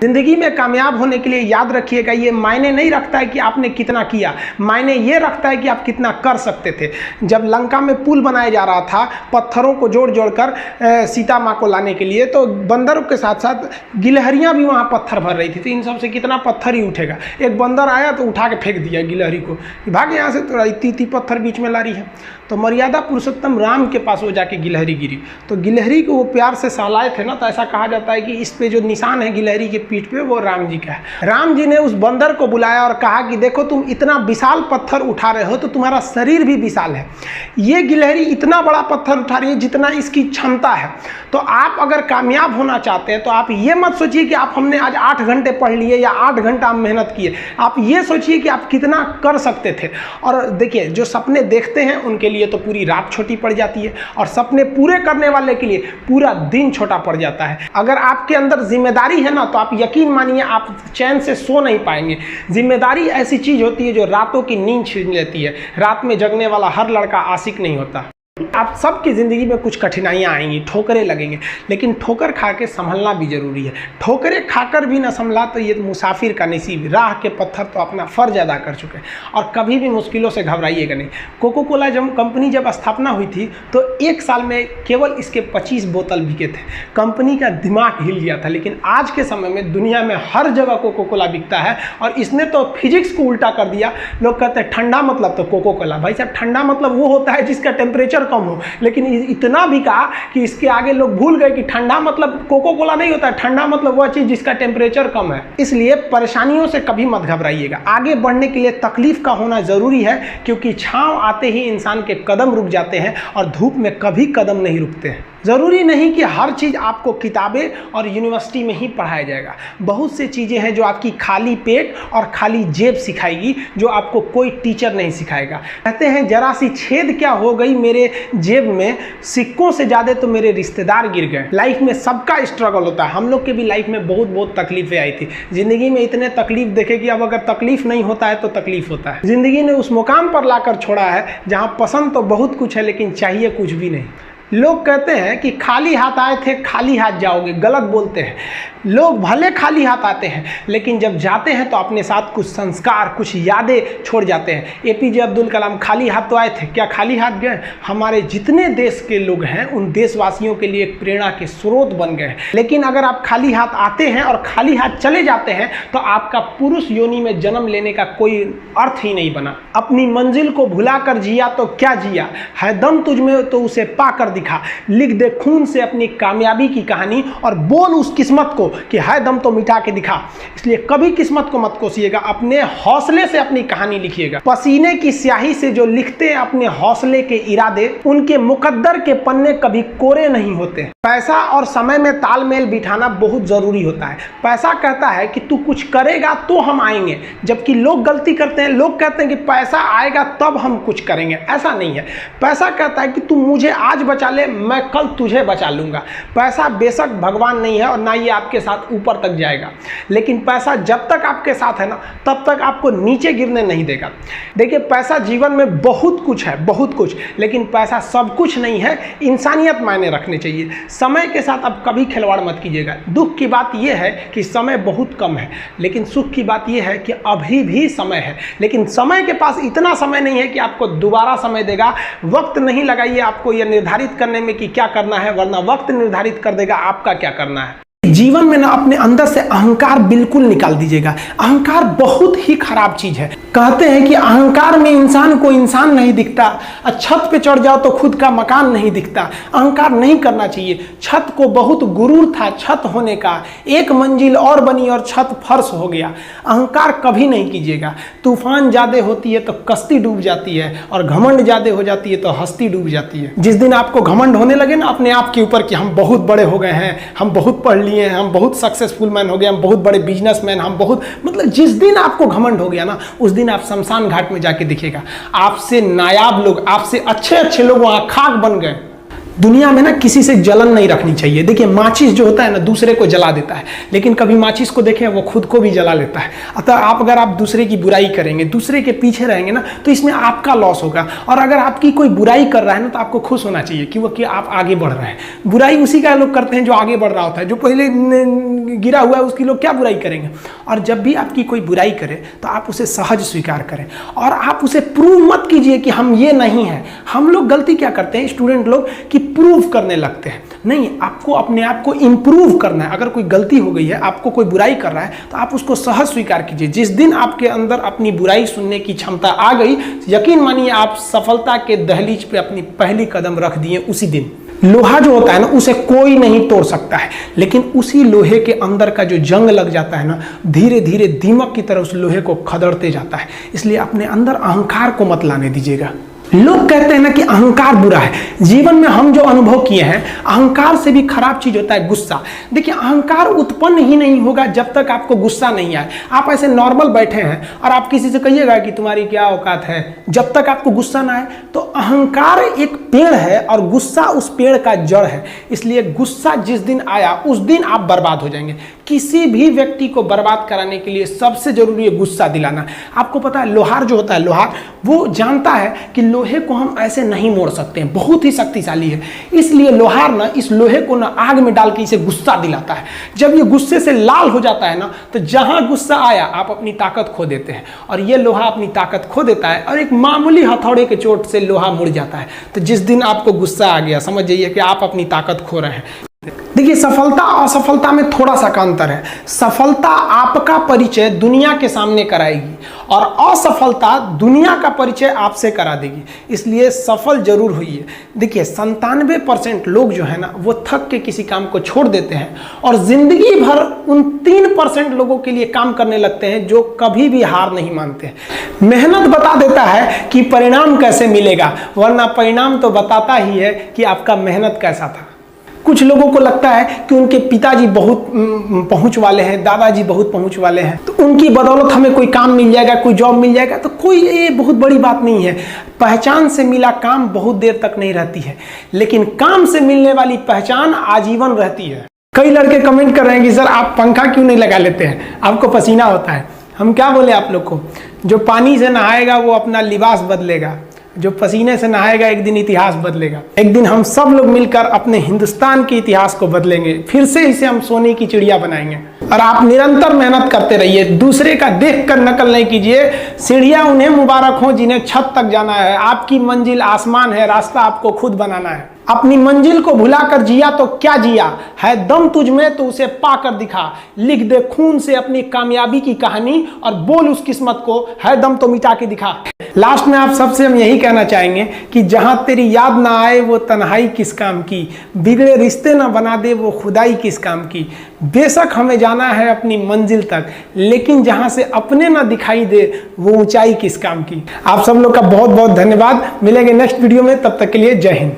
जिंदगी में कामयाब होने के लिए याद रखिएगा, ये मायने नहीं रखता है कि आपने कितना किया, मायने ये रखता है कि आप कितना कर सकते थे। जब लंका में पुल बनाया जा रहा था पत्थरों को जोड़ जोड़ कर सीता माँ को लाने के लिए, तो बंदरों के साथ साथ गिलहरियाँ भी वहाँ पत्थर भर रही थी। तो इन सब से कितना पत्थर ही उठेगा। एक बंदर आया तो उठा के फेंक दिया गिलहरी को, भाग यहाँ से, तो इतनी पत्थर बीच में ला रही है। तो मर्यादा पुरुषोत्तम राम के पास वो जाके गिलहरी गिरी, तो गिलहरी को वो प्यार से सहलाए थे ना, तो ऐसा कहा जाता है कि इस पे जो निशान है गिलहरी के पीठ पे वो राम जी का है। राम जी ने उस बंदर को बुलाया और कहा कि देखो तुम इतना विशाल पत्थर उठा रहे हो तो तुम्हारा शरीर भी विशाल है, ये गिलहरी इतना बड़ा पत्थर उठा रही है जितना इसकी क्षमता है। तो आप अगर कामयाब होना चाहते हैं तो आप ये मत सोचिए कि आप हमने आज 8 घंटे पढ़ लिए या 8 घंटा हम मेहनत किए, आप ये सोचिए कि आप कितना कर सकते थे। और देखिए जो सपने देखते हैं उनके लिए तो पूरी रात छोटी पड़ जाती है, और सपने पूरे करने वाले के लिए पूरा दिन छोटा पड़ जाता है। अगर आपके अंदर जिम्मेदारी है ना, तो आप यकीन मानिए आप चैन से सो नहीं पाएंगे। जिम्मेदारी ऐसी चीज होती है जो रातों की नींद छीन लेती है। रात में जगने वाला हर लड़का आशिक नहीं होता। आप सबकी ज़िंदगी में कुछ कठिनाइयाँ आएंगी, ठोकरें लगेंगे, लेकिन ठोकर खा के संभलना भी जरूरी है। ठोकरें खाकर भी ना संभला तो ये मुसाफिर का नसीब। राह के पत्थर तो अपना फ़र्ज अदा कर चुके हैं, और कभी भी मुश्किलों से घबराइएगा नहीं। कोको कोला कंपनी जब स्थापना हुई थी तो 1 साल में केवल इसके 25 बोतल बिके थे। कंपनी का दिमाग हिल गया था। लेकिन आज के समय में दुनिया में हर जगह कोको कोला बिकता है, और इसने तो फिजिक्स को उल्टा कर दिया। लोग कहते हैं ठंडा मतलब तो कोको कोला। भाई साहब, ठंडा मतलब वो होता है जिसका टेम्परेचर कम हो, लेकिन इतना भी कहा कि इसके आगे लोग भूल गए कि ठंडा मतलब कोको कोला नहीं होता है। ठंडा मतलब वह चीज जिसका टेम्परेचर कम है। इसलिए परेशानियों से कभी मत घबराइएगा। आगे बढ़ने के लिए तकलीफ का होना जरूरी है, क्योंकि छांव आते ही इंसान के कदम रुक जाते हैं और धूप में कभी कदम नहीं रुकते हैं। ज़रूरी नहीं कि हर चीज़ आपको किताबें और यूनिवर्सिटी में ही पढ़ाया जाएगा। बहुत सी चीज़ें हैं जो आपकी खाली पेट और खाली जेब सिखाएगी, जो आपको कोई टीचर नहीं सिखाएगा। कहते हैं जरा सी छेद क्या हो गई मेरे जेब में, सिक्कों से ज़्यादा तो मेरे रिश्तेदार गिर गए। लाइफ में सबका स्ट्रगल होता है। हम लोग के भी लाइफ में बहुत तकलीफें आई थी। ज़िंदगी में इतने तकलीफ देखे कि अब अगर तकलीफ नहीं होता है तो तकलीफ होता है। ज़िंदगी ने उस मुकाम पर लाकर छोड़ा है जहाँ पसंद तो बहुत कुछ है लेकिन चाहिए कुछ भी नहीं। लोग कहते हैं कि खाली हाथ आए थे खाली हाथ जाओगे, गलत बोलते हैं। लोग भले खाली हाथ आते हैं, लेकिन जब जाते हैं तो अपने साथ कुछ संस्कार, कुछ यादें छोड़ जाते हैं। एपीजे अब्दुल कलाम खाली हाथ तो आए थे, क्या खाली हाथ गए? हमारे जितने देश के लोग हैं उन देशवासियों के लिए एक प्रेरणा के स्रोत बन गए हैं। लेकिन अगर आप खाली हाथ आते हैं और खाली हाथ चले जाते हैं तो आपका पुरुष योनि में जन्म लेने का कोई अर्थ ही नहीं बना। अपनी मंजिल को भुला कर जिया तो क्या जिया, है दम तुझ में तो उसे पाकर दिखा। लिख दे खून से अपनी कामयाबी की कहानी और बोल उस किस्मत को कि है दम तो मिटा के दिखा। इसलिए कभी किस्मत को मत कोसिएगा, अपने हौसले से अपनी कहानी लिखिएगा। पसीने की स्याही से जो लिखते हैं अपने हौसले के इरादे, उनके मुकद्दर के पन्ने कभी कोरे नहीं होते। पैसा और समय में तालमेल बिठाना बहुत जरूरी होता है। पैसा कहता है कि तू कुछ करेगा तो हम आएंगे, जबकि लोग गलती करते हैं। लोग कहते हैं कि पैसा आएगा तब हम कुछ करेंगे। ऐसा नहीं है। पैसा कहता है कि तू मुझे आज बचा ले, मैं कल तुझे बचा लूंगा। पैसा बेशक भगवान नहीं है और ना ये आपके साथ ऊपर तक जाएगा, लेकिन पैसा जब तक आपके साथ है ना तब तक आपको नीचे गिरने नहीं देगा। देखिए पैसा जीवन में बहुत कुछ है, बहुत कुछ, लेकिन पैसा सब कुछ नहीं है। इंसानियत मायने रखने चाहिए। समय के साथ आप कभी खिलवाड़ मत कीजिएगा। दुख की बात यह है कि समय बहुत कम है, लेकिन सुख की बात यह है कि अभी भी समय है। लेकिन समय के पास इतना समय नहीं है कि आपको दोबारा समय देगा। वक्त नहीं लगाइए आपको यह निर्धारित करने में कि क्या करना है, वरना वक्त निर्धारित कर देगा आपका क्या करना है। जीवन में ना अपने अंदर से अहंकार बिल्कुल निकाल दीजिएगा। अहंकार बहुत ही खराब चीज है। कहते हैं कि अहंकार में इंसान को इंसान नहीं दिखता, छत पे चढ़ जाओ तो खुद का मकान नहीं दिखता। अहंकार नहीं करना चाहिए। छत को बहुत गुरूर था छत होने का, एक मंजिल और बनी और छत फर्श हो गया। अहंकार कभी नहीं कीजिएगा। तूफान ज्यादा होती है तो कश्ती डूब जाती है, और घमंड ज्यादा हो जाती है तो हस्ती डूब जाती है। जिस दिन आपको घमंड होने लगे ना अपने आप के ऊपर कि हम बहुत बड़े हो गए हैं, हम बहुत पढ़ लिए, हम बहुत सक्सेसफुल मैन हो गए, हम बहुत बड़े बिजनेसमैन, हम बहुत, मतलब जिस दिन आपको घमंड हो गया ना उस दिन आप शमशान घाट में जाके दिखेगा आपसे नायाब लोग, आपसे अच्छे लोग वहां खाक बन गए। दुनिया में ना किसी से जलन नहीं रखनी चाहिए। देखिए माचिस जो होता है ना दूसरे को जला देता है, लेकिन कभी माचिस को देखें वो खुद को भी जला लेता है। अतः अगर आप दूसरे की बुराई करेंगे, दूसरे के पीछे रहेंगे ना, तो इसमें आपका लॉस होगा। और अगर आपकी कोई बुराई कर रहा है ना तो आपको खुश होना चाहिए कि आप आगे बढ़ रहे हैं। बुराई उसी का लोग करते हैं जो आगे बढ़ रहा होता है, जो पहले गिरा हुआ है उसकी लोग क्या बुराई करेंगे। और जब भी आपकी कोई बुराई करे तो आप उसे सहज स्वीकार करें और आप उसे प्रूव मत कीजिए कि हम ये नहीं हैं। हम लोग गलती क्या करते हैं स्टूडेंट लोग कि प्रूव करने लगते हैं। नहीं, आपको अपने आप को इंप्रूव करना है। अगर कोई गलती हो गई है, आपको कोई बुराई कर रहा है, तो आप उसको सहज स्वीकार कीजिए। जिस दिन आपके अंदर अपनी बुराई सुनने की क्षमता आ गई, यकीन मानिए आप सफलता के दहलीज पे अपनी पहली कदम रख दिए उसी दिन। लोहा जो होता है ना उसे कोई नहीं तोड़ सकता है, लेकिन उसी लोहे के अंदर का जो जंग लग जाता है ना, धीरे धीरे दीमक की तरह उस लोहे को खदड़ते जाता है। इसलिए अपने अंदर अहंकार को मत लाने दीजिएगा। लोग कहते हैं ना कि अहंकार बुरा है। जीवन में हम जो अनुभव किए हैं, अहंकार से भी खराब चीज होता है गुस्सा। देखिए अहंकार उत्पन्न ही नहीं होगा जब तक आपको गुस्सा नहीं आए। आप ऐसे नॉर्मल बैठे हैं और आप किसी से कहिएगा कि तुम्हारी क्या औकात है, जब तक आपको गुस्सा ना आए। तो अहंकार एक पेड़ है और गुस्सा उस पेड़ का जड़ है। इसलिए गुस्सा जिस दिन आया उस दिन आप बर्बाद हो जाएंगे। किसी भी व्यक्ति को बर्बाद कराने के लिए सबसे जरूरी है गुस्सा दिलाना। आपको पता है लोहार जो होता है, लोहार वो जानता है कि लोहे को हम ऐसे नहीं मोड़ सकते हैं, बहुत ही शक्तिशाली है। इसलिए लोहार ना इस लोहे को ना आग में डाल के इसे गुस्सा दिलाता है। जब ये गुस्से से लाल हो जाता है ना, तो जहां गुस्सा आया आप अपनी ताकत खो देते हैं। और ये लोहा अपनी ताकत खो देता है और एक मामूली हथौड़े के चोट से लोहा मुड़ जाता है। तो जिस दिन आपको गुस्सा आ गया, समझ जाइए कि आप अपनी ताकत खो रहे हैं। देखिए सफलता और असफलता में थोड़ा सा अंतर है। सफलता आपका परिचय दुनिया के सामने कराएगी और असफलता दुनिया का परिचय आपसे करा देगी। इसलिए सफल जरूर होइए। देखिए 97% लोग जो है ना वो थक के किसी काम को छोड़ देते हैं और जिंदगी भर उन 3% लोगों के लिए काम करने लगते हैं जो कभी भी हार नहीं मानते हैं। मेहनत बता देता है कि परिणाम कैसे मिलेगा, वरना परिणाम तो बताता ही है कि आपका मेहनत कैसा था। कुछ लोगों को लगता है कि उनके पिताजी बहुत पहुंच वाले हैं, दादाजी बहुत पहुंच वाले हैं, तो उनकी बदौलत हमें कोई काम मिल जाएगा, कोई जॉब मिल जाएगा। तो कोई ये बहुत बड़ी बात नहीं है। पहचान से मिला काम बहुत देर तक नहीं रहती है, लेकिन काम से मिलने वाली पहचान आजीवन रहती है। कई लड़के कमेंट कर रहे हैं कि सर आप पंखा क्यों नहीं लगा लेते हैं, आपको पसीना होता है। हम क्या बोले आप लोग को, जो पानी से नहाएगा वो अपना लिबास बदलेगा, जो पसीने से नहाएगा एक दिन इतिहास बदलेगा। एक दिन हम सब लोग मिलकर अपने हिंदुस्तान के इतिहास को बदलेंगे, फिर से इसे हम सोने की चिड़िया बनाएंगे। और आप निरंतर मेहनत करते रहिए, दूसरे का देख कर नकल नहीं कीजिए। सीढ़ियां उन्हें मुबारक हो जिन्हें छत तक जाना है। आपकी मंजिल आसमान है, रास्ता आपको खुद बनाना है। अपनी मंजिल को भुलाकर जिया तो क्या जिया, है दम तुझ में तो उसे पाकर दिखा। लिख दे खून से अपनी कामयाबी की कहानी और बोल उस किस्मत को, है दम तो मिटा के दिखा। लास्ट में आप सबसे हम यही कहना चाहेंगे कि जहां तेरी याद ना आए वो तन्हाई किस काम की, बिगड़े रिश्ते ना बना दे वो खुदाई किस काम की। बेशक हमें जाना है अपनी मंजिल तक, लेकिन जहां से अपने ना दिखाई दे वो ऊंचाई किस काम की। आप सब लोग का बहुत बहुत धन्यवाद। मिलेंगे नेक्स्ट वीडियो में, तब तक के लिए जय हिंद।